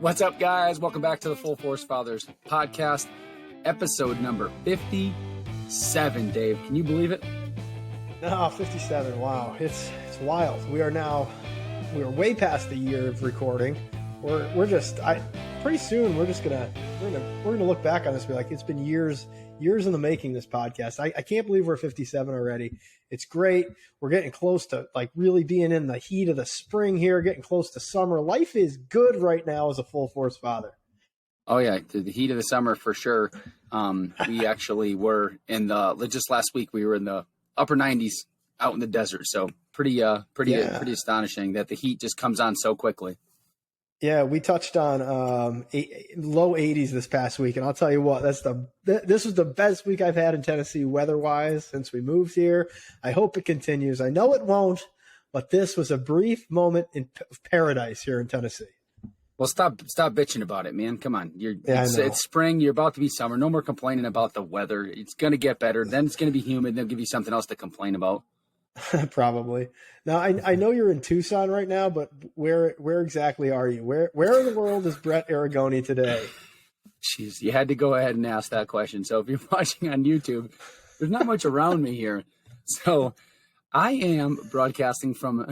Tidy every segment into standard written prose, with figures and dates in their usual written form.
What's up, guys? Welcome back to the Full Force Fathers podcast, episode number 57. Dave, can you believe it? No, 57. Wow, it's wild. We are way past the year of recording. Pretty soon we're gonna look back on this and be like, it's been years in the making, this podcast. I can't believe we're 57 already. It's great. We're getting close to like really being in the heat of the spring here, getting close to summer. Life is good right now as a full force father. Oh yeah, the heat of the summer for sure. We actually were just last week we were in the upper 90s out in the desert. So pretty astonishing that the heat just comes on so quickly. Yeah, we touched on low 80s this past week, and I'll tell you what, this was the best week I've had in Tennessee weather-wise since we moved here. I hope it continues. I know it won't, but this was a brief moment of paradise here in Tennessee. Well, stop bitching about it, man. Come on, it's spring. You're about to be summer. No more complaining about the weather. It's going to get better. Then it's going to be humid. They'll give you something else to complain about. Probably. Now, I know you're in Tucson right now, but where exactly are you? Where in the world is Brett Aragoni today? Jeez, you had to go ahead and ask that question. So if you're watching on YouTube, there's not much around me here. So I am broadcasting from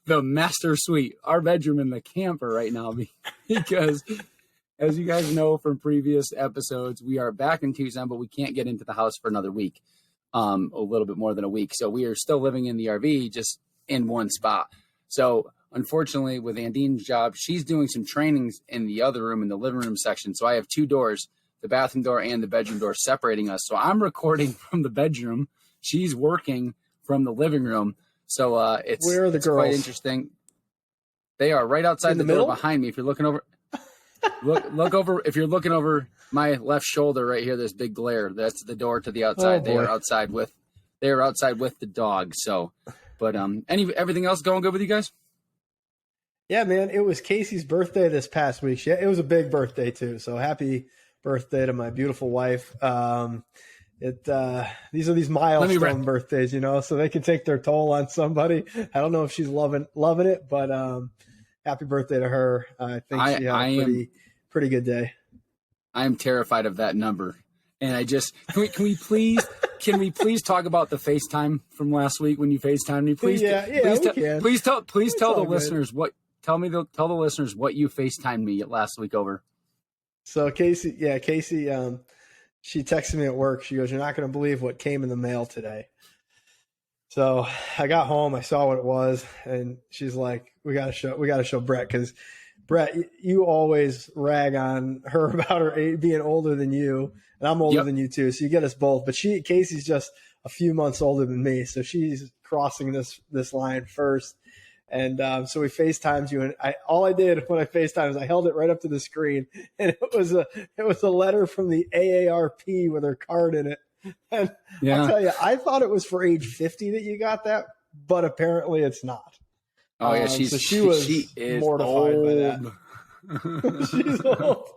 the master suite, our bedroom in the camper right now, because as you guys know from previous episodes, we are back in Tucson, but we can't get into the house for another week. A little bit more than a week. So we are still living in the RV, just in one spot. So unfortunately with Andine's job, she's doing some trainings in the other room, in the living room section. So I have two doors, the bathroom door and the bedroom door, separating us. So I'm recording from the bedroom. She's working from the living room. So it's quite interesting. They are right outside the door behind me. If you're looking over, look over. If you're looking over my left shoulder right here, this big glare, that's the door to the outside. They are outside with the dog. So, but everything else going good with you guys? Yeah, man, it was Casey's birthday this past week. It was a big birthday too. So happy birthday to my beautiful wife. These are these milestone birthdays, so they can take their toll on somebody. I don't know if she's loving it, but happy birthday to her. I think she had a pretty good day. I am terrified of that number. And I just can we please talk about the FaceTime from last week when you FaceTimed me? Please tell the listeners tell the listeners what you FaceTimed me last week over. So Casey, she texted me at work. She goes, "You're not going to believe what came in the mail today." So I got home, I saw what it was, and she's like, we got to show Brett, because Brett, you always rag on her about her being older than you, and I'm older than you too, so you get us both. But Casey's just a few months older than me, so she's crossing this line first. And so we FaceTimed you, and all I did when I FaceTimed is I held it right up to the screen, and it was a letter from the AARP with her card in it. And I'll tell you, I thought it was for age 50 that you got that, but apparently it's not. Oh yeah, she is mortified by that. She's old.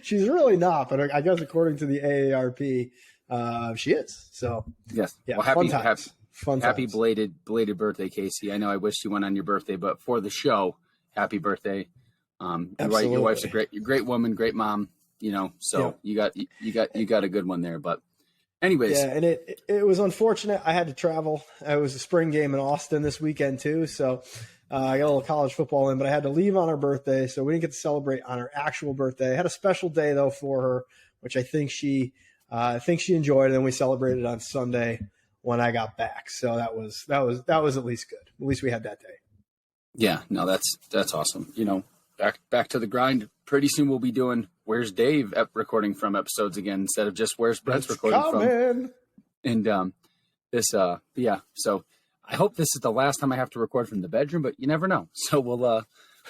She's really not, but I guess according to the AARP, she is. So yes, yeah. Well, happy times. belated birthday, Casey. I know I wished you went on your birthday, but for the show, happy birthday. Your wife's a great woman, great mom. So you got a good one there, but. Anyways. Yeah, and it was unfortunate. I had to travel. It was a spring game in Austin this weekend too, so I got a little college football in, but I had to leave on her birthday, so we didn't get to celebrate on her actual birthday. I had a special day though for her, which I think she enjoyed, and then we celebrated on Sunday when I got back. So that was at least good. At least we had that day. Yeah, no, that's awesome. Back to the grind. Pretty soon we'll be doing Where's Dave recording from episodes again instead of just Where's Brett's recording from. And so I hope this is the last time I have to record from the bedroom, but you never know. So we'll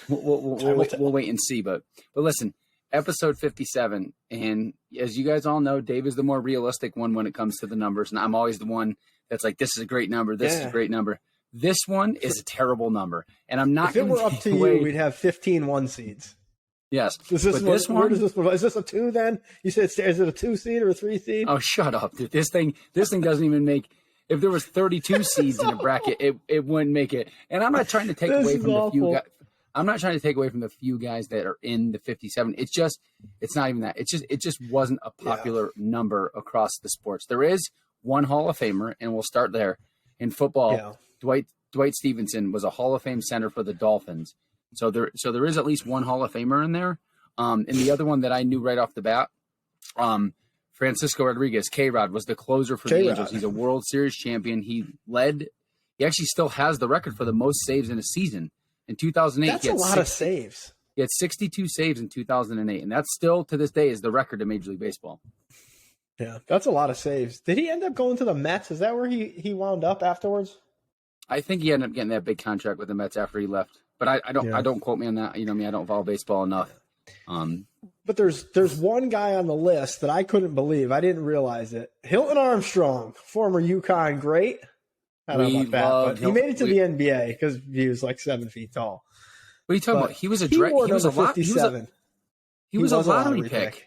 wait and see. But listen, episode 57, and as you guys all know, Dave is the more realistic one when it comes to the numbers, and I'm always the one that's like, this is a great number. This is a great number. This one is a terrible number, and I'm not. If it were up to you, we'd have 15 one seeds. Yes. Where does this? Is this a 2 then? You said, is it a 2 seed or a 3 seed? Oh, shut up, dude. This thing doesn't even make. If there was 32 seeds in a bracket, it wouldn't make it. And I'm not trying to take away from the few guys. I'm not trying to take away from the few guys that are in the 57. It's not even that. It just wasn't a popular number across the sports. There is one Hall of Famer, and we'll start there. In football, Dwight Stevenson was a Hall of Fame center for the Dolphins. So there is at least one Hall of Famer in there. And the other one that I knew right off the bat, Francisco Rodriguez, K-Rod, was the closer for the Angels. He's a World Series champion. He actually still has the record for the most saves in a season. In 2008, that's a lot of saves. He had 62 saves in 2008, and that still to this day is the record in Major League Baseball. Yeah, that's a lot of saves. Did he end up going to the Mets? Is that where he wound up afterwards? I think he ended up getting that big contract with the Mets after he left. But I don't quote me on that. You know me, I don't follow baseball enough. But there's one guy on the list that I couldn't believe. I didn't realize it. Hilton Armstrong, former UConn great. I don't know about that, but he made it to the NBA because he was like 7 feet tall. What are you talking about? He was a lottery pick.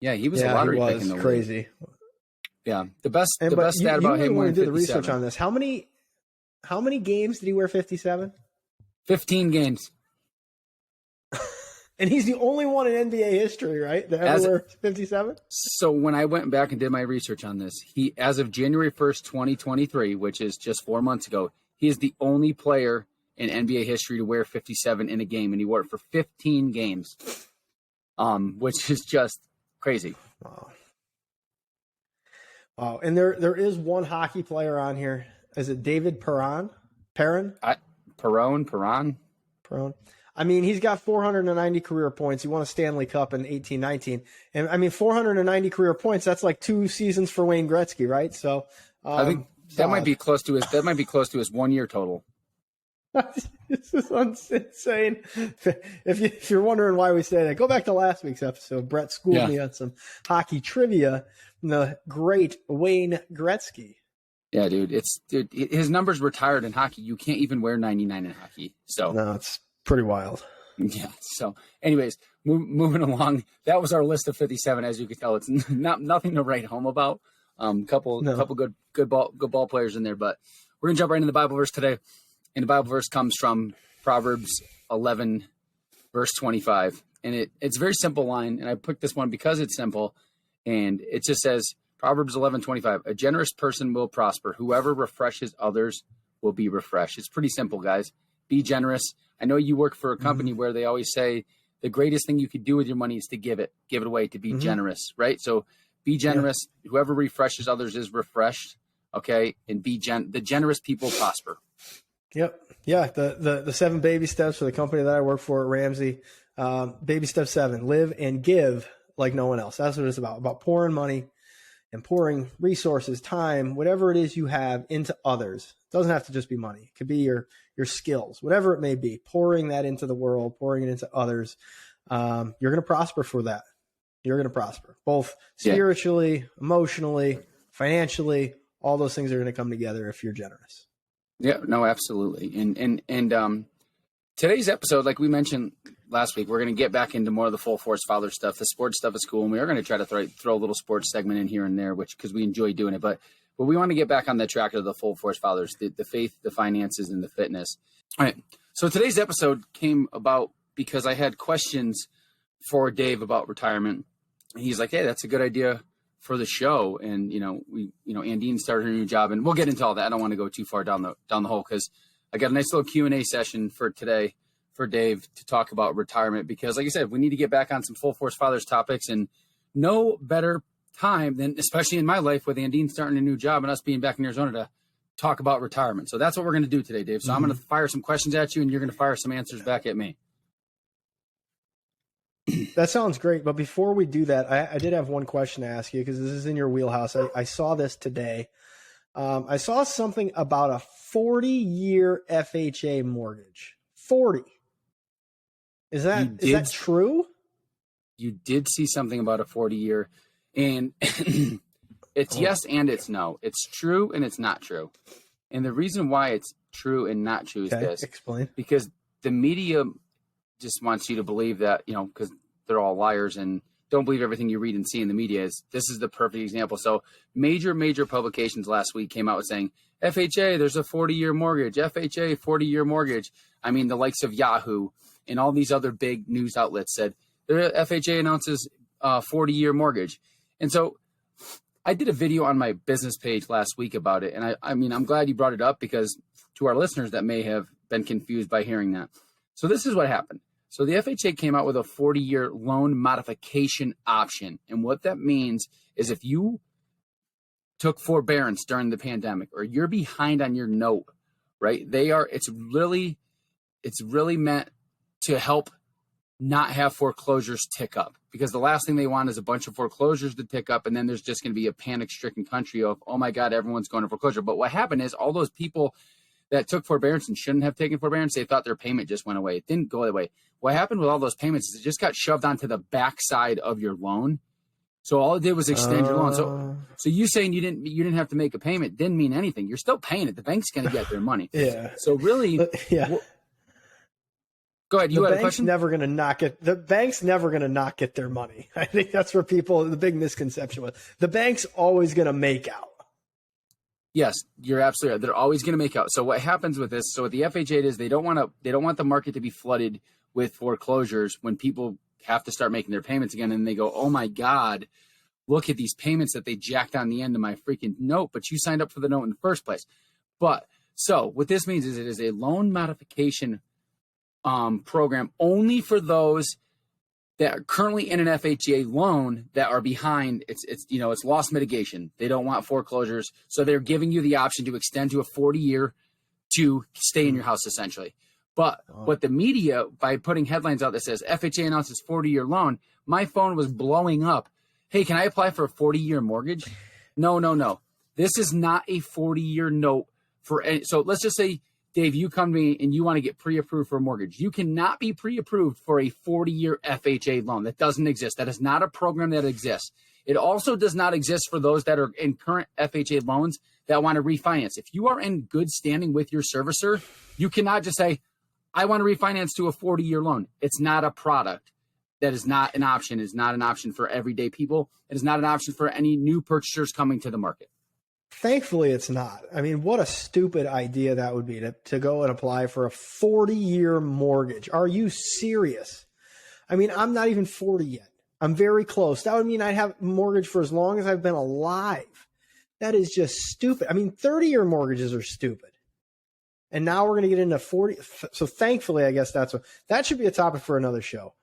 Yeah, he was a lottery pick in the league. Crazy. Yeah, the best stat about him when he did the research on this. How many games did he wear 57? 15 games. And he's the only one in NBA history, right, that ever wear 57? So when I went back and did my research on this, he, as of January 1st, 2023, which is just 4 months ago, he is the only player in NBA history to wear 57 in a game, and he wore it for 15 games, which is just crazy. Wow. And there is one hockey player on here. Is it David Perron? Perron. I mean, he's got 490 career points. He won a Stanley Cup in 18-19. And I mean, 490 career points, that's like 2 seasons for Wayne Gretzky, right? So I think that might be close to his 1 year total. This is insane. If you're wondering why we say that, go back to last week's episode. Brett schooled me on some hockey trivia. The great Wayne Gretzky. Yeah, dude. His numbers retired in hockey. You can't even wear 99 in hockey. So no, it's pretty wild. Yeah. So, anyways, moving along. That was our list of 57. As you can tell, it's nothing to write home about. Couple good ball players in there, but we're gonna jump right into the Bible verse today. And the Bible verse comes from Proverbs 11, verse 25, and it's a very simple line. And I picked this one because it's simple, and it just says Proverbs 11:25. A generous person will prosper. Whoever refreshes others will be refreshed. It's pretty simple, guys. Be generous. I know you work for a company where they always say the greatest thing you could do with your money is to give it away, to be generous, right? So be generous. Yeah. Whoever refreshes others is refreshed. Okay. And the generous people prosper. Yep. Yeah. The 7 baby steps for the company that I work for at Ramsey. Baby step 7, live and give like no one else. That's what it's about pouring money and pouring resources, time, whatever it is you have into others. It doesn't have to just be money. It could be your skills, whatever it may be, pouring that into the world, pouring it into others. You're going to prosper for that. You're going to prosper both spiritually, emotionally, financially. All those things are going to come together if you're generous. Yeah, no, absolutely. And today's episode, like we mentioned last week, we're going to get back into more of the full force father stuff. The sports stuff is cool, and we are going to try to throw a little sports segment in here and there, because we enjoy doing it. But we want to get back on the track of the full force fathers, the faith, the finances, and the fitness. All right. So today's episode came about because I had questions for Dave about retirement. He's like, "Hey, that's a good idea for the show." And Andine started her new job, and we'll get into all that. I don't want to go too far down the hole, because I got a nice little Q&A session for today for Dave to talk about retirement, because like I said, we need to get back on some full force fathers topics, and no better time than, especially in my life with Andine starting a new job and us being back in Arizona, to talk about retirement. So that's what we're going to do today, Dave. So I'm going to fire some questions at you, and you're going to fire some answers back at me. That sounds great. But before we do that, I did have one question to ask you, because this is in your wheelhouse. I saw this today. I saw something about a 40-year FHA mortgage. 40. Is that true? You did see something about a 40-year, and it's yes and it's no. It's true and it's not true. And the reason why it's true and not true is this. Explain. Because the media just wants you to believe that, because they're all liars and don't believe everything you read and see in the media. This is the perfect example. So major publications last week came out with saying, FHA, there's a 40-year mortgage. FHA, 40-year mortgage. I mean, the likes of Yahoo and all these other big news outlets said, the FHA announces a 40-year mortgage. And so I did a video on my business page last week about it. And I mean, I'm glad you brought it up, because to our listeners that may have been confused by hearing that. So this is what happened. So the FHA came out with a 40-year loan modification option. And what that means is if you took forbearance during the pandemic, or you're behind on your note, right? It's really meant to help not have foreclosures tick up, because the last thing they want is a bunch of foreclosures to tick up. And then there's just going to be a panic-stricken country of, oh my God, everyone's going to foreclosure. But what happened is all those people that took forbearance and shouldn't have taken forbearance, they thought their payment just went away. It didn't go away. What happened with all those payments is it just got shoved onto the backside of your loan. So all it did was extend your loan. So you saying you didn't have to make a payment didn't mean anything. You're still paying it. The bank's going to get their money. Yeah. So really, go ahead. You had a question? The bank's never going to not get their money. I think that's where the big misconception was. The bank's always going to make out. Yes, you're absolutely right. They're always going to make out. So what happens with this? So what the FHA is, they don't want the market to be flooded with foreclosures when people have to start making their payments again, and they go, oh my God, look at these payments that they jacked on the end of my freaking note, but you signed up for the note in the first place. But so what this means is it is a loan modification program only for those that are currently in an FHA loan that are behind. It's loss mitigation. They don't want foreclosures. So they're giving you the option to extend to a 40-year to stay in your house, essentially. But what the media, by putting headlines out that says FHA announces 40-year loan, my phone was blowing up. Hey, can I apply for a 40-year mortgage? No. This is not a 40-year note for any. So let's just say, Dave, you come to me and you want to get pre-approved for a mortgage. You cannot be pre-approved for a 40-year FHA loan. That doesn't exist. That is not a program that exists. It also does not exist for those that are in current FHA loans that want to refinance. If you are in good standing with your servicer, you cannot just say, I want to refinance to a 40-year loan. It's not a product. That is not an option. It's not an option for everyday people. It is not an option for any new purchasers coming to the market. Thankfully, it's not. I mean, what a stupid idea that would be to go and apply for a 40-year mortgage. Are you serious? I mean, I'm not even 40 yet. I'm very close. That would mean I'd have a mortgage for as long as I've been alive. That is just stupid. I mean, 30-year mortgages are stupid. And now we're going to get into 40. So thankfully, I guess that should be a topic for another show.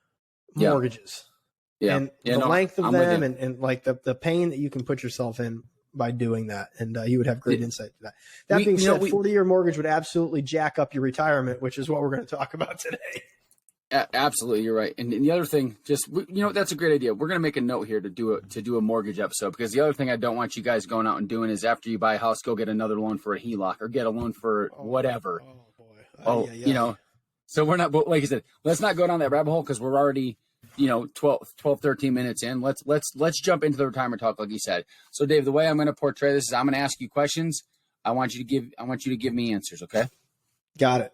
Mortgages. Yeah. And the length of them and like the pain that you can put yourself in by doing that. And you would have great insight to that. That being said, 40-year mortgage would absolutely jack up your retirement, which is what we're going to talk about today. Absolutely, you're right. And the other thing, that's a great idea. We're going to make a note here to do a mortgage episode, because the other thing I don't want you guys going out and doing is after you buy a house, go get another loan for a HELOC or get a loan for whatever. Oh, boy. So we're not, like I said, let's not go down that rabbit hole, because we're already, 12, 13 minutes in. Let's jump into the retirement talk, like you said. So Dave, the way I'm going to portray this is I'm going to ask you questions. I want you to give me answers. Okay. Got it.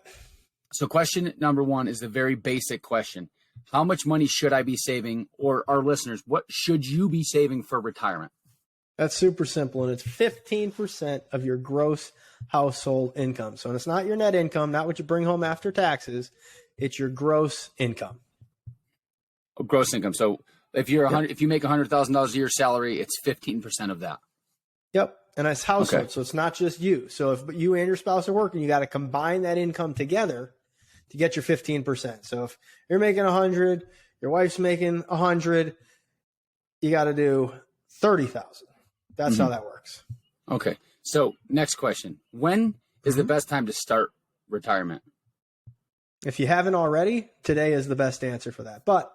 So question number one is the very basic question. How much money should I be saving, or our listeners, what should you be saving for retirement? That's super simple. And it's 15% of your gross household income. So it's not your net income, not what you bring home after taxes. It's your gross income. Oh, gross income. So if you're if you make $100,000 a year salary, it's 15% of that. Yep. And it's household. Okay. So it's not just you. So if you and your spouse are working, you got to combine that income together to get your 15%. So if you're making 100, your wife's making 100, you got to do 30,000. That's how that works. Okay. So next question. When is the best time to start retirement? If you haven't already, today is the best answer for that. But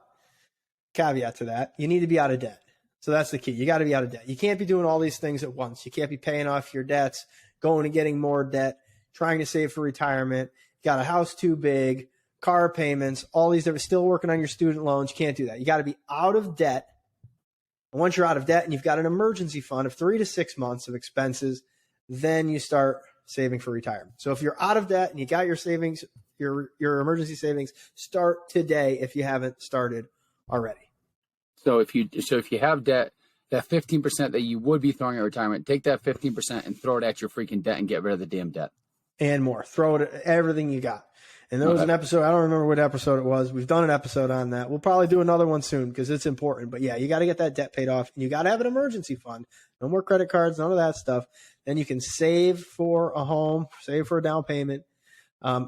caveat to that, you need to be out of debt. So that's the key. You got to be out of debt. You can't be doing all these things at once. You can't be paying off your debts, going and getting more debt, trying to save for retirement. You got a house too big, car payments, all these different, still working on your student loans. You can't do that. You got to be out of debt. And once you're out of debt and you've got an emergency fund of 3 to 6 months of expenses, then you start saving for retirement. So if you're out of debt and you got your savings, your emergency savings, start today if you haven't started already. So if you have debt, that 15% that you would be throwing at retirement, take that 15% and throw it at your freaking debt and get rid of the damn debt. And more. Throw it at everything you got. And there was an episode, I don't remember what episode it was. We've done an episode on that. We'll probably do another one soon because it's important. But yeah, you got to get that debt paid off, and you got to have an emergency fund. No more credit cards, none of that stuff. Then you can save for a home, save for a down payment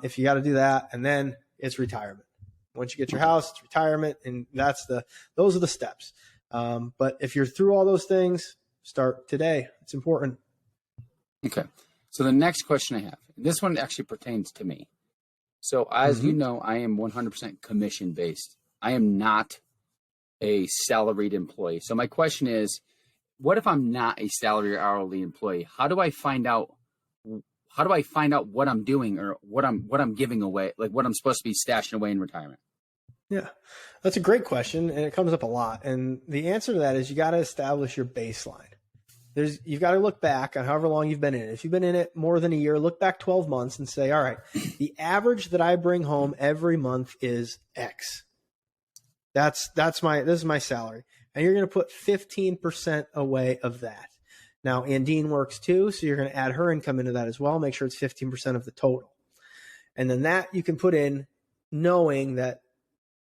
if you got to do that. And then it's retirement. Once you get your house, it's retirement. And those are the steps. But if you're through all those things, start today. It's important. Okay. So the next question I have, this one actually pertains to me. So as you know, I am 100% commission based. I am not a salaried employee. So my question is, what if I'm not a salary or hourly employee? How do I find out what I'm doing or what I'm giving away, like what I'm supposed to be stashing away in retirement? Yeah, that's a great question, and it comes up a lot. And the answer to that is you got to establish your baseline. You've got to look back on however long you've been in it. If you've been in it more than a year, look back 12 months and say, all right, the average that I bring home every month is X. This is my salary. And you're going to put 15% away of that. Now, Andine works too, so you're going to add her income into that as well. Make sure it's 15% of the total. And then that you can put in knowing that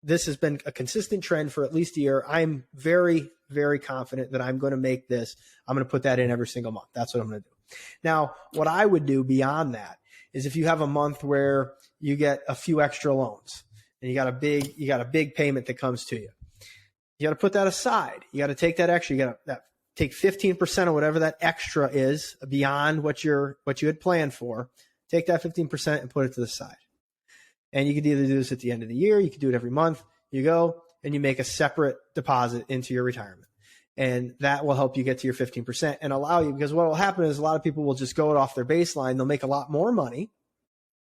this has been a consistent trend for at least a year. I'm very, very confident that I'm going to make this. I'm going to put that in every single month. That's what I'm going to do. Now, what I would do beyond that is if you have a month where you get a few extra loans and you got a big payment that comes to you, you got to put that aside. You got to take that extra. You got to take 15% of whatever that extra is beyond what you had planned for. Take that 15% and put it to the side. And you could either do this at the end of the year. You could do it every month. You go and you make a separate deposit into your retirement. And that will help you get to your 15% and allow you, because what will happen is a lot of people will just go it off their baseline. They'll make a lot more money,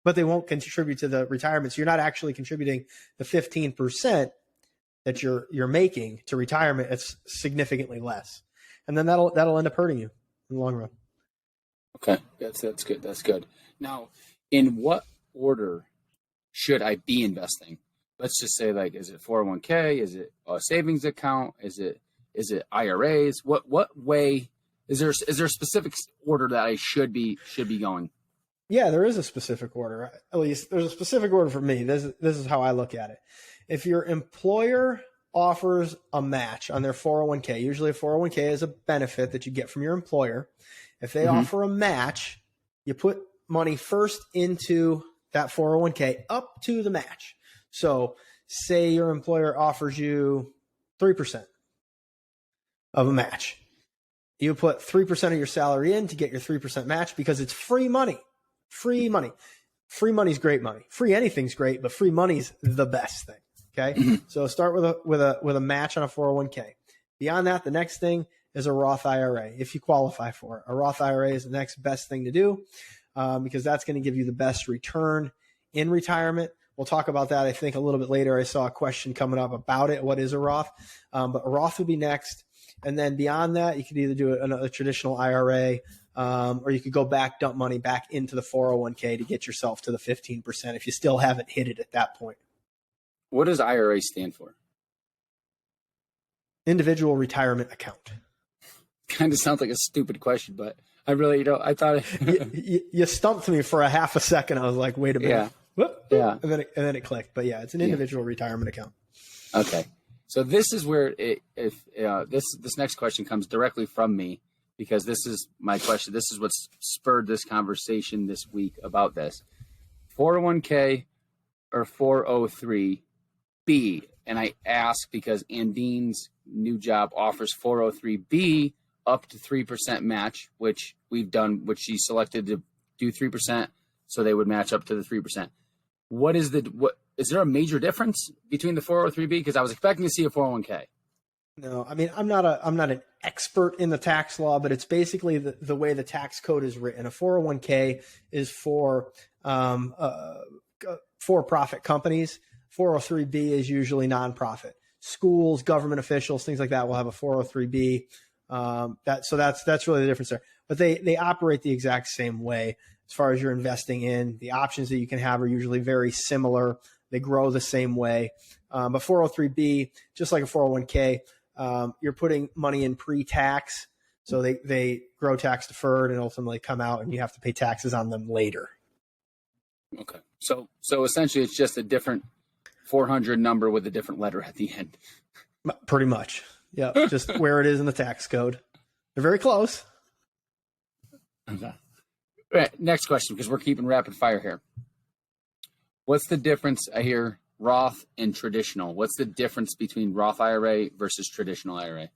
but they won't contribute to the retirement. So you're not actually contributing the 15% that you're making to retirement. It's significantly less. And then that'll end up hurting you in the long run. Okay. That's good. That's good. Now, in what order should I be investing? Let's just say, like, is it 401k? Is it a savings account? Is it IRAs? What way is there a specific order that I should be going? Yeah, there is a specific order. At least there's a specific order for me. This is how I look at it. If your employer offers a match on their 401k, usually a 401k is a benefit that you get from your employer. If they offer a match, you put money first into that 401k up to the match. So say your employer offers you 3% of a match. You put 3% of your salary in to get your 3% match because it's free money. Free money. Free money's great money. Free anything's great, but free money's the best thing. Okay. So start with a match on a 401k. Beyond that, the next thing is a Roth IRA. If you qualify for it, a Roth IRA is the next best thing to do because that's going to give you the best return in retirement. We'll talk about that, I think, a little bit later. I saw a question coming up about it. What is a Roth? But a Roth would be next. And then beyond that, you could either do a traditional IRA or you could go dump money back into the 401k to get yourself to the 15% if you still haven't hit it at that point. What does IRA stand for? Individual retirement account. Kind of sounds like a stupid question, but I really don't. I thought you stumped me for a half a second. I was like, wait a minute. Yeah. Whoop, yeah. And then it clicked. But yeah, it's an individual retirement account. Okay. So this is where this next question comes directly from me because this is my question. This is what's spurred this conversation this week about this 401k or 403B. And I ask because Andine's new job offers 403B up to 3% match, which we've done, which she selected to do 3%. So they would match up to the 3%. Is there a major difference between the 403B? Because I was expecting to see a 401k. No, I mean, I'm not an expert in the tax law, but it's basically the way the tax code is written. A 401k is for for-profit companies. 403B is usually nonprofit. Schools, government officials, things like that will have a 403B. So that's really the difference there. But they operate the exact same way as far as you're investing in. The options that you can have are usually very similar. They grow the same way. But 403B, just like a 401k, you're putting money in pre-tax. So they grow tax deferred and ultimately come out and you have to pay taxes on them later. Okay. So essentially it's just a different 400 number with a different letter at the end. Pretty much. Yeah. Just where it is in the tax code. They're very close. Okay. All right, next question, because we're keeping rapid fire here. What's the difference? I hear Roth and traditional. What's the difference between Roth IRA versus traditional IRA?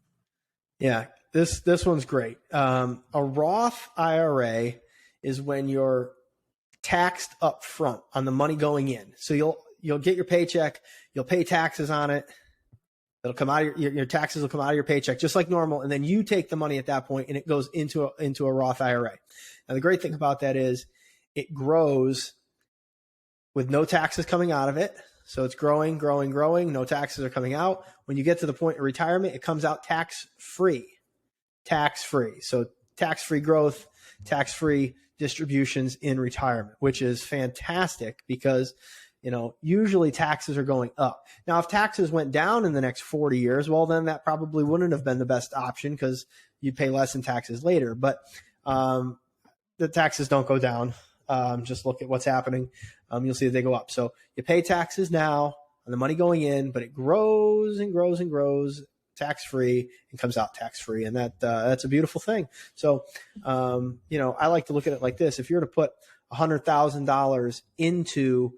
Yeah, this one's great. A Roth IRA is when you're taxed up front on the money going in. So you'll get your paycheck, you'll pay taxes on it. It'll come out of your taxes will come out of your paycheck just like normal, and then you take the money at that point and it goes into a Roth IRA. Now the great thing about that is it grows with no taxes coming out of it. So it's growing. No taxes are coming out. When you get to the point of retirement, it comes out tax-free. So tax-free growth, tax-free distributions in retirement, which is fantastic because, usually taxes are going up. Now, if taxes went down in the next 40 years, well, then that probably wouldn't have been the best option because you'd pay less in taxes later. But the taxes don't go down. Just look at what's happening. You'll see that they go up. So you pay taxes now on the money going in, but it grows and grows and grows tax-free and comes out tax-free. And that's a beautiful thing. So, I like to look at it like this. If you were to put $100,000 into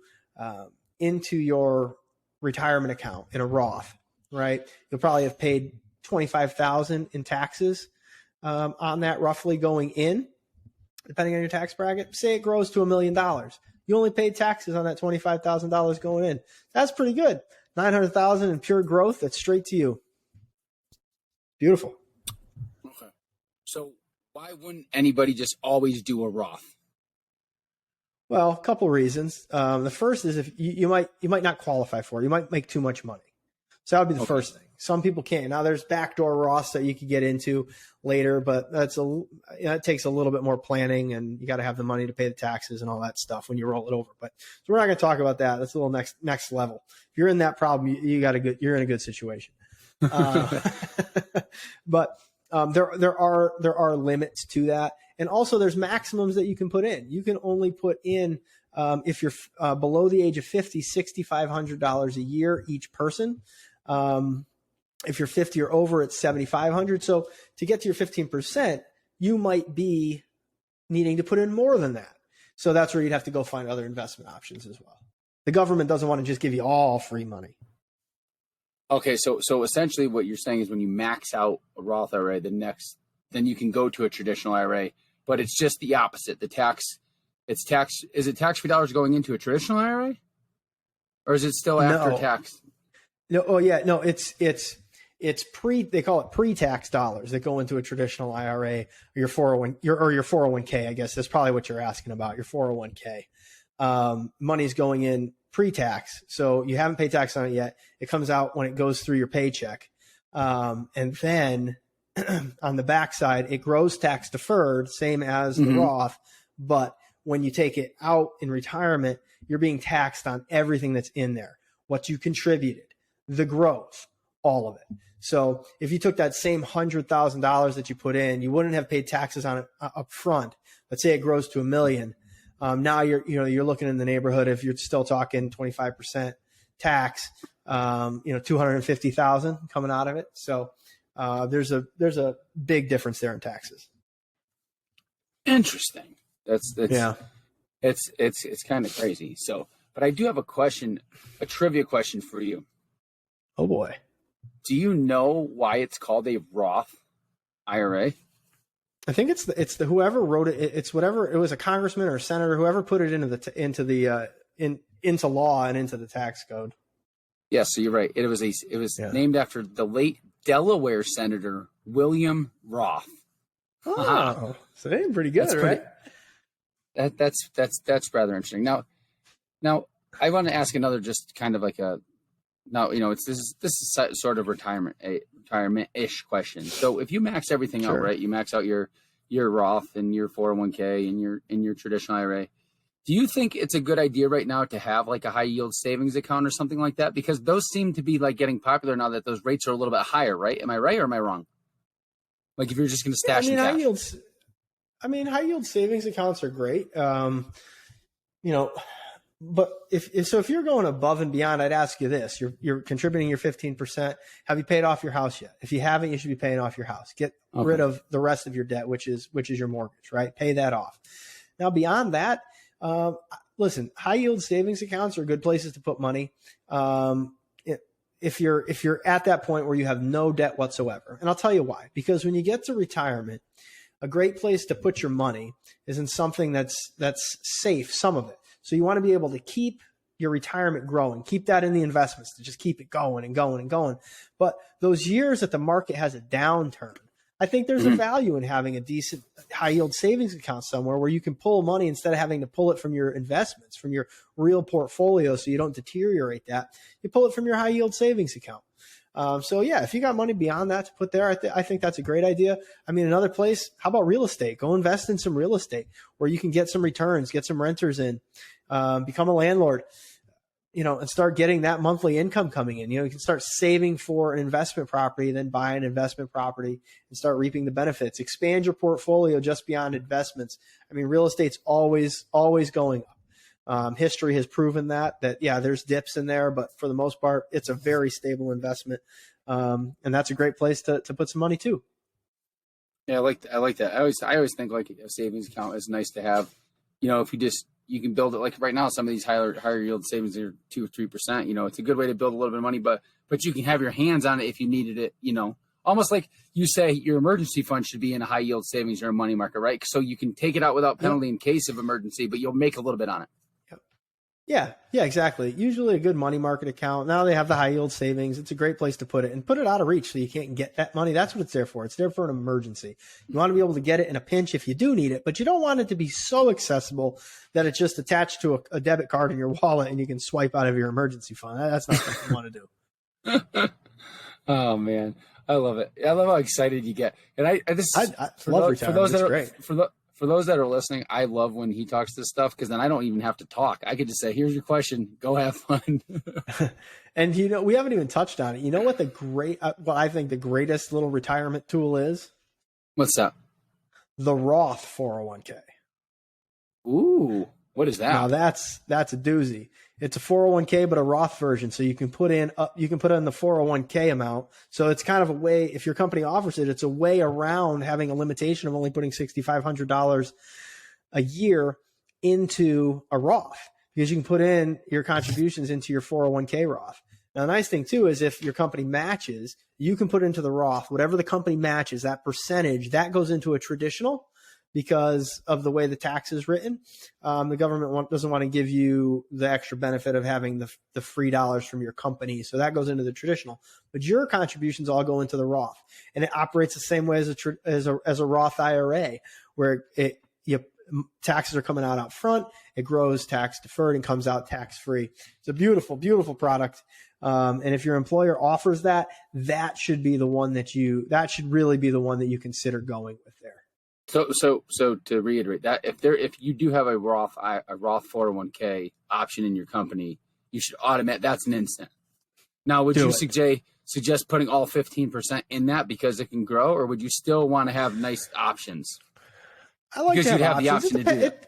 your retirement account in a Roth, right? You'll probably have paid $25,000 in taxes on that roughly going in, depending on your tax bracket. Say it grows to $1 million. You only paid taxes on that $25,000 going in. That's pretty good. $900,000 in pure growth. That's straight to you. Beautiful. Okay. So why wouldn't anybody just always do a Roth? Well, a couple reasons. The first is if you might not qualify for it. You might make too much money. So that would be the first thing. Some people can't. Now there's backdoor Roths that you could get into later, but it takes a little bit more planning, and you got to have the money to pay the taxes and all that stuff when you roll it over. But so we're not going to talk about that. That's a little next level. If you're in that problem, you're in a good situation. But there are limits to that, and also there's maximums that you can put in. You can only put in if you're below the age of 50, $6,500 a year each person. If you're 50 or over, it's $7,500. So to get to your 15%, you might be needing to put in more than that. So that's where you'd have to go find other investment options as well. The government doesn't want to just give you all free money. Okay, so essentially what you're saying is when you max out a Roth IRA, then you can go to a traditional IRA, but it's just the opposite. Is it tax-free dollars going into a traditional IRA? Or is it still after tax? No, oh yeah, no, it's they call it pre-tax dollars that go into a traditional IRA or your 401k, I guess that's probably what you're asking about, your 401k. Money's going in pre-tax. So you haven't paid tax on it yet. It comes out when it goes through your paycheck. And then on the backside, it grows tax deferred, same as the Roth. But when you take it out in retirement, you're being taxed on everything that's in there, what you contributed, the growth, all of it. So if you took that same $100,000 that you put in, you wouldn't have paid taxes on it up front. Let's say it grows to $1 million. Now you're looking in the neighborhood, if you're still talking 25% tax, 250,000 coming out of it. So there's a big difference there in taxes. Interesting. That's yeah. It's kind of crazy. So, but I do have a trivia question for you. Oh boy. Do you know why it's called a Roth IRA? I think it's the whoever wrote it. It's whatever it was, a congressman or a senator, whoever put it into law and into the tax code. Yes, so you're right. It was named after the late Delaware Senator William Roth. Oh, so they're pretty good, right? That's rather interesting. Now I want to ask another, just kind of like this is sort of retirement-ish question. So if you max everything out, right? You max out your Roth and your 401k and your traditional IRA. Do you think it's a good idea right now to have like a high yield savings account or something like that? Because those seem to be like getting popular now that those rates are a little bit higher, right? Am I right or am I wrong? Like if you're just going to Yeah, stash in cash. high yield savings accounts are great. You know, but if you're going above and beyond, I'd ask you this: you're contributing your 15%. Have you paid off your house yet? If you haven't, you should be paying off your house. Get rid of the rest of your debt, which is your mortgage, right? Pay that off. Now, beyond that, listen, high yield savings accounts are good places to put money. If you're at that point where you have no debt whatsoever, and I'll tell you why. Because when you get to retirement, a great place to put your money is in something that's safe, some of it. So you want to be able to keep your retirement growing, keep that in the investments to just keep it going and going and going. But those years that the market has a downturn, I think there's a value in having a decent high yield savings account somewhere where you can pull money instead of having to pull it from your investments, from your real portfolio, so you don't deteriorate that. You pull it from your high yield savings account. So yeah, if you got money beyond that to put there, I think that's a great idea. I mean, another place, how about real estate? Go invest in some real estate where you can get some returns, get some renters in, become a landlord, and start getting that monthly income coming in. You can start saving for an investment property, then buy an investment property and start reaping the benefits. Expand your portfolio just beyond investments. I mean, real estate's always going up. History has proven that yeah, there's dips in there, but for the most part, it's a very stable investment. And that's a great place to put some money too. Yeah, I like that. I always think like a savings account is nice to have. If you can build it like right now, some of these higher yield savings are 2 or 3%. It's a good way to build a little bit of money, but you can have your hands on it if you needed it. Almost like you say your emergency fund should be in a high yield savings or a money market, right? So you can take it out without penalty in case of emergency, but you'll make a little bit on it. Yeah, exactly. Usually a good money market account. Now they have the high yield savings. It's a great place to put it and put it out of reach so you can't get that money. That's what it's there for. It's there for an emergency. You want to be able to get it in a pinch if you do need it, but you don't want it to be so accessible that it's just attached to a debit card in your wallet and you can swipe out of your emergency fund. That's not what you want to do. Oh man, I love it. I love how excited you get. And I love retirement. For those that are listening, I love when he talks this stuff because then I don't even have to talk. I could just say, "Here's your question. Go have fun." And we haven't even touched on it. You know what what I think the greatest little retirement tool is? What's that? The Roth 401k. Ooh, what is that? Now that's a doozy. It's a 401k, but a Roth version. So you can put in the 401k amount. So it's kind of a way, if your company offers it, it's a way around having a limitation of only putting $6,500 a year into a Roth, because you can put in your contributions into your 401k Roth. Now, the nice thing too is if your company matches, you can put into the Roth, whatever the company matches, that percentage, that goes into a traditional. Because of the way the tax is written, the government doesn't want to give you the extra benefit of having the free dollars from your company. So that goes into the traditional. But your contributions all go into the Roth. And it operates the same way as a Roth IRA, where taxes are coming out up front. It grows tax deferred and comes out tax free. It's a beautiful, beautiful product. And if your employer offers that should be the one that should really be the one that you consider going with there. So to reiterate that, if you do have a Roth 401k option in your company, you should automate. That's an instant. Now, would you suggest putting all 15% in that because it can grow, or would you still want to have nice options? I like because to have the options. option to do that.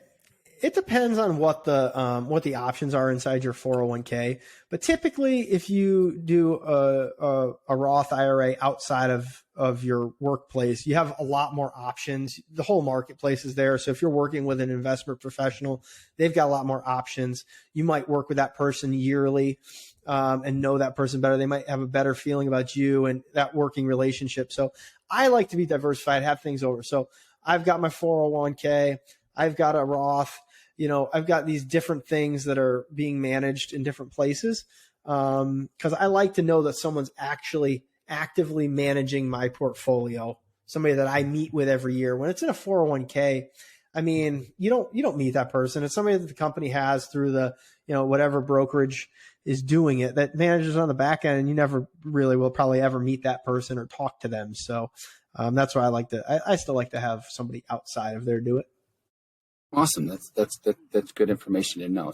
It depends on what the options are inside your 401k. But typically, if you do a Roth IRA outside of your workplace, you have a lot more options. The whole marketplace is there. So if you're working with an investment professional, they've got a lot more options. You might work with that person yearly and know that person better. They might have a better feeling about you and that working relationship. So I like to be diversified, have things over. So I've got my 401k. I've got a Roth. I've got these different things that are being managed in different places because I like to know that someone's actually actively managing my portfolio, somebody that I meet with every year. When it's in a 401k, I mean, you don't meet that person. It's somebody that the company has through the, whatever brokerage is doing it that manages on the back end, and you never really will probably ever meet that person or talk to them. So that's why I still like to have somebody outside of there do it. Awesome. That's good information to know.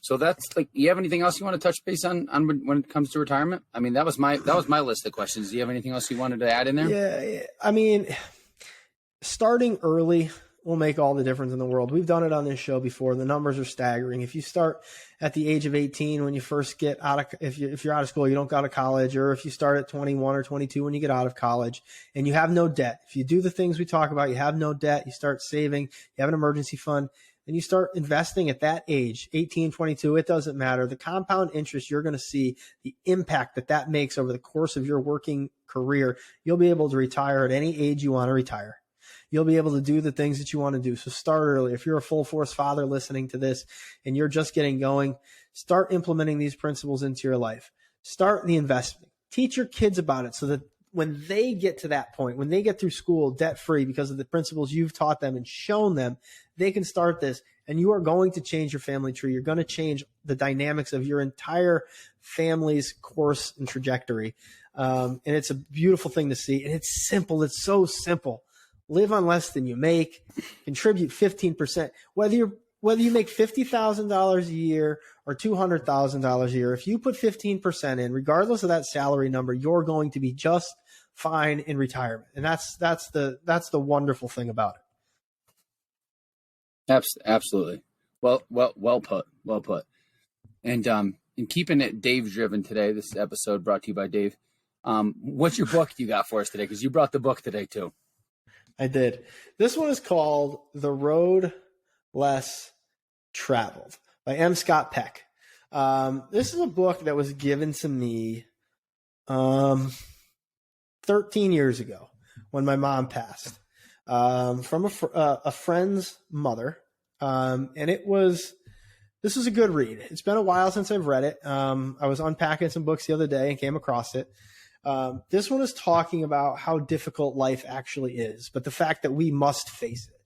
So that's like, you have anything else you want to touch base on when it comes to retirement? I mean, that was my list of questions. Do you have anything else you wanted to add in there? Yeah, I mean, starting early will make all the difference in the world. We've done it on this show before. The numbers are staggering. If you start at the age of 18 when you first get out of, if you're out of school, you don't go out of college, or if you start at 21 or 22 when you get out of college and you have no debt, if you do the things we talk about, you have no debt, you start saving, you have an emergency fund, and you start investing at that age, 18, 22, it doesn't matter. The compound interest, you're going to see the impact that makes over the course of your working career. You'll be able to retire at any age you want to retire. You'll be able to do the things that you want to do. So start early. If you're a full force father listening to this and you're just getting going, start implementing these principles into your life. Start the investment. Teach your kids about it so that when they get to that point, when they get through school debt free because of the principles you've taught them and shown them, they can start this, and you are going to change your family tree. You're going to change the dynamics of your entire family's course and trajectory. And it's a beautiful thing to see. And it's simple. It's so simple. Live on less than you make, contribute 15%. Whether you make $50,000 a year or $200,000 a year, if you put 15% in, regardless of that salary number, you're going to be just fine in retirement. And that's the wonderful thing about it. Absolutely. Well put. And in keeping it Dave driven today, this episode brought to you by Dave. What's your book you got for us today? Because you brought the book today too. I did. This one is called The Road Less Traveled by M. Scott Peck. This is a book that was given to me 13 years ago when my mom passed from a friend's mother. And this was a good read. It's been a while since I've read it. I was unpacking some books the other day and came across it. This one is talking about how difficult life actually is, but the fact that we must face it.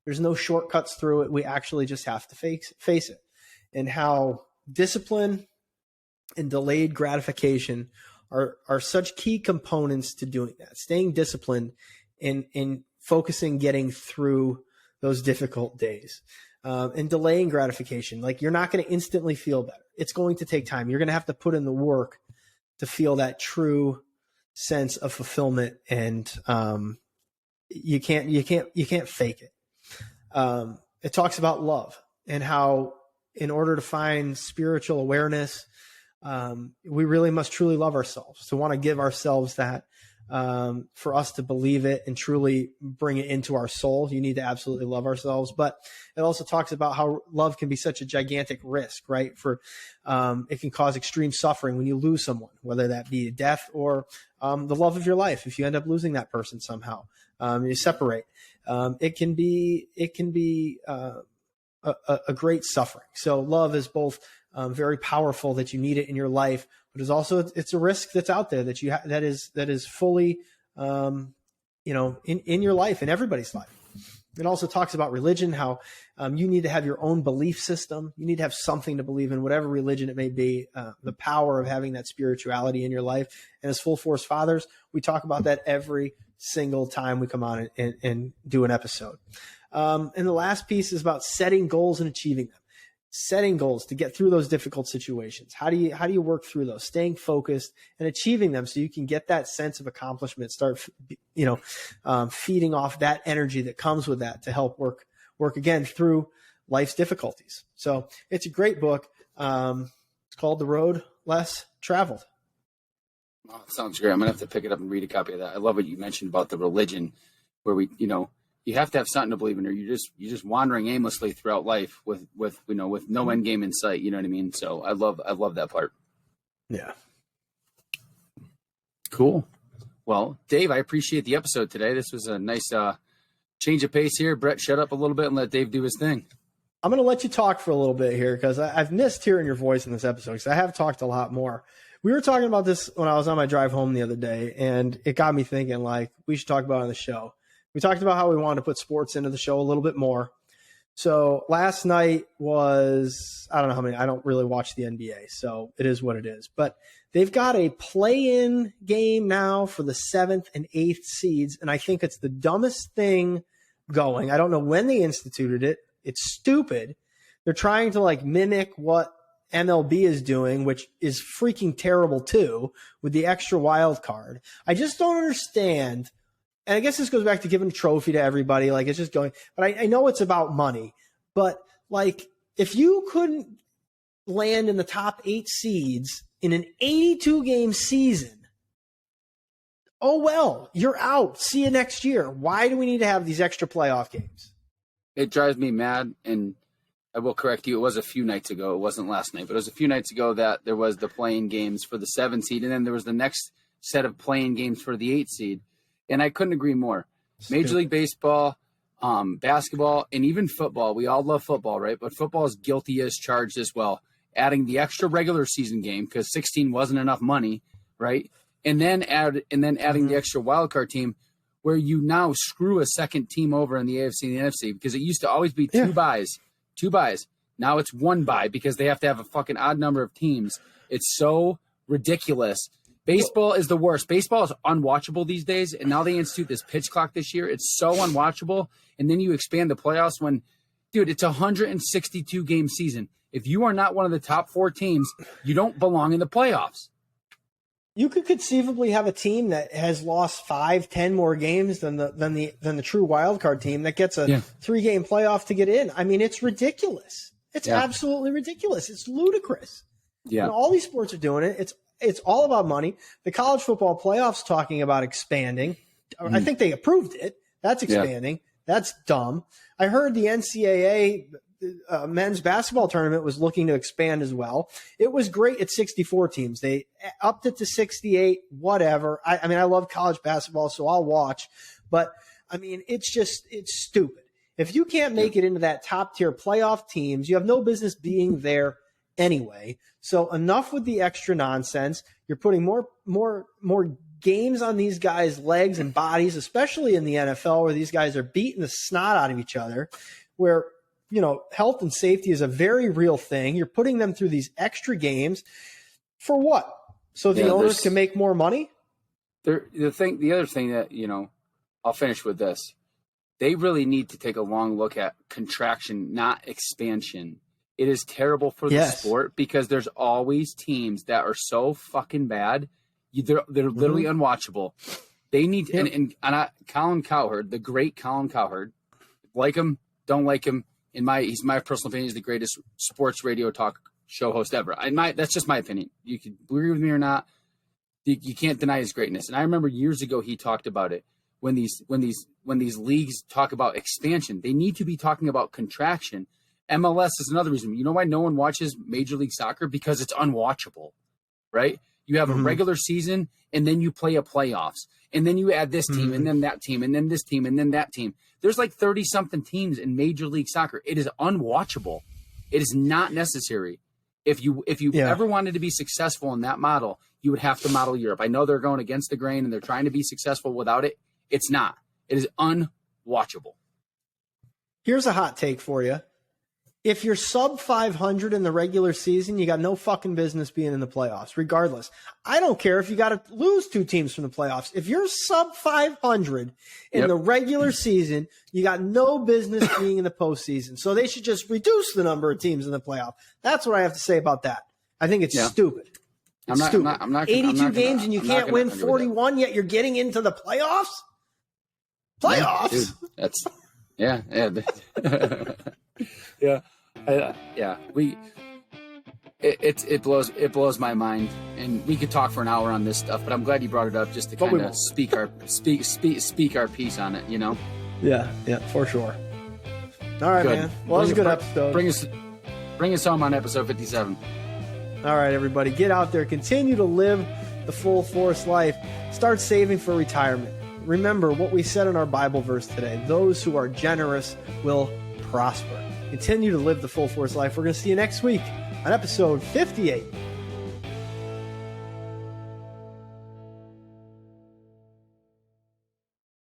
There's no shortcuts through it. We actually just have to face it, and how discipline and delayed gratification are such key components to doing that. Staying disciplined and focusing, getting through those difficult days, and delaying gratification. Like, you're not going to instantly feel better. It's going to take time. You're going to have to put in the work to feel that true sense of fulfillment, and you can't fake it. It talks about love and how, in order to find spiritual awareness, we really must truly love ourselves, to want to give ourselves that, for us to believe it and truly bring it into our soul. You need to absolutely love ourselves. But it also talks about how love can be such a gigantic risk, right? It can cause extreme suffering when you lose someone, whether that be death or the love of your life. If you end up losing that person somehow, you separate. It can be a great suffering. So love is both very powerful, that you need it in your life, but it's a risk that's out there that that is fully in your life, in everybody's life. It also talks about religion, how you need to have your own belief system. You need to have something to believe in, whatever religion it may be, the power of having that spirituality in your life. And as Full Force Fathers, we talk about that every single time we come on and do an episode. And the last piece is about setting goals and achieving them. Setting goals to get through those difficult situations. How do you work through those? Staying focused and achieving them so you can get that sense of accomplishment. Start, feeding off that energy that comes with that to help work again through life's difficulties. So it's a great book. It's called The Road Less Traveled. Oh, sounds great. I'm gonna have to pick it up and read a copy of that. I love what you mentioned about the religion, where you have to have something to believe in, or you're just wandering aimlessly throughout life with no end game in sight. You know what I mean? So I love that part. Yeah. Cool. Well, Dave, I appreciate the episode today. This was a nice change of pace here. Brett, shut up a little bit and let Dave do his thing. I'm going to let you talk for a little bit here, because I've missed hearing your voice in this episode, because I have talked a lot more. We were talking about this when I was on my drive home the other day, and it got me thinking, like, we should talk about it on the show. We talked about how we wanted to put sports into the show a little bit more. So last night was, I don't know how many, I don't really watch the NBA, so it is what it is. But they've got a play-in game now for the 7th and 8th seeds, and I think it's the dumbest thing going. I don't know when they instituted it. It's stupid. They're trying to like mimic what MLB is doing, which is freaking terrible too, with the extra wild card. I just don't understand. And I guess this goes back to giving a trophy to everybody. Like it's just going, but I know it's about money, but like if you couldn't land in the top 8 seeds in an 82 game season, oh well, you're out. See you next year. Why do we need to have these extra playoff games? It drives me mad, and I will correct you. It was a few nights ago. It wasn't last night, but it was a few nights ago that there was the play-in games for the 7 seed, and then there was the next set of play-in games for the 8 seed. And I couldn't agree more. Major League Baseball, basketball, and even football. We all love football, right? But football is guilty as charged as well. Adding the extra regular season game because 16 wasn't enough money, right? And then adding the extra wild card team, where you now screw a second team over in the AFC and the NFC, because it used to always be two buys. Now it's 1 bye because they have to have a fucking odd number of teams. It's so ridiculous. Baseball is the worst. Baseball is unwatchable these days, and now they institute this pitch clock this year. It's so unwatchable. And then you expand the playoffs when, dude, it's a 162 game season. If you are not one of the top 4 teams, you don't belong in the playoffs. You could conceivably have a team that has lost 5-10 more games than the true wild card team that gets a 3-game playoff to get in. I mean, it's ridiculous. It's absolutely ridiculous. It's ludicrous. Yeah. And all these sports are doing it. It's all about money. The college football playoffs talking about expanding. I think they approved it. That's expanding. Yeah. That's dumb. I heard the NCAA men's basketball tournament was looking to expand as well. It was great at 64 teams. They upped it to 68, whatever. I mean, I love college basketball, so I'll watch. But, I mean, it's stupid. If you can't make it into that top-tier playoff teams, you have no business being there anyway. So enough with the extra nonsense. You're putting more games on these guys' legs and bodies, especially in the NFL, where these guys are beating the snot out of each other, where – health and safety is a very real thing. You're putting them through these extra games for what? So the owners can make more money? The other thing that, I'll finish with this. They really need to take a long look at contraction, not expansion. It is terrible for the sport because there's always teams that are so fucking bad. They're literally unwatchable. They need to, and Colin Cowherd, the great Colin Cowherd, like him, don't like him. He's my personal opinion, he's the greatest sports radio talk show host ever. That's just my opinion. You can agree with me or not. You can't deny his greatness. And I remember years ago he talked about it. When these leagues talk about expansion, they need to be talking about contraction. MLS is another reason. You know why no one watches Major League Soccer? Because it's unwatchable, right? You have a regular season, and then you play a playoffs, and then you add this team, and then that team, and then this team, and then that team. There's like 30-something teams in Major League Soccer. It is unwatchable. It is not necessary. If you ever wanted to be successful in that model, you would have to model Europe. I know they're going against the grain, and they're trying to be successful without it. It's not. It is unwatchable. Here's a hot take for you. If you're sub 500 in the regular season, you got no fucking business being in the playoffs, regardless. I don't care if you got to lose 2 teams from the playoffs. If you're sub 500 in the regular season, you got no business being in the postseason. So they should just reduce the number of teams in the playoff. That's what I have to say about that. I think it's stupid. It's stupid. I'm not 82 games and you can't win 41, yet you're getting into the playoffs? Playoffs? Yeah, dude, It blows my mind, and we could talk for an hour on this stuff, but I'm glad you brought it up just to kind of speak our piece on it, Yeah, for sure. All right, man. Well, it was a good episode. Bring us home on episode 57. All right, everybody, get out there, continue to live the full force life, start saving for retirement. Remember what we said in our Bible verse today: those who are generous will prosper. Continue to live the full force life. We're going to see you next week on episode 58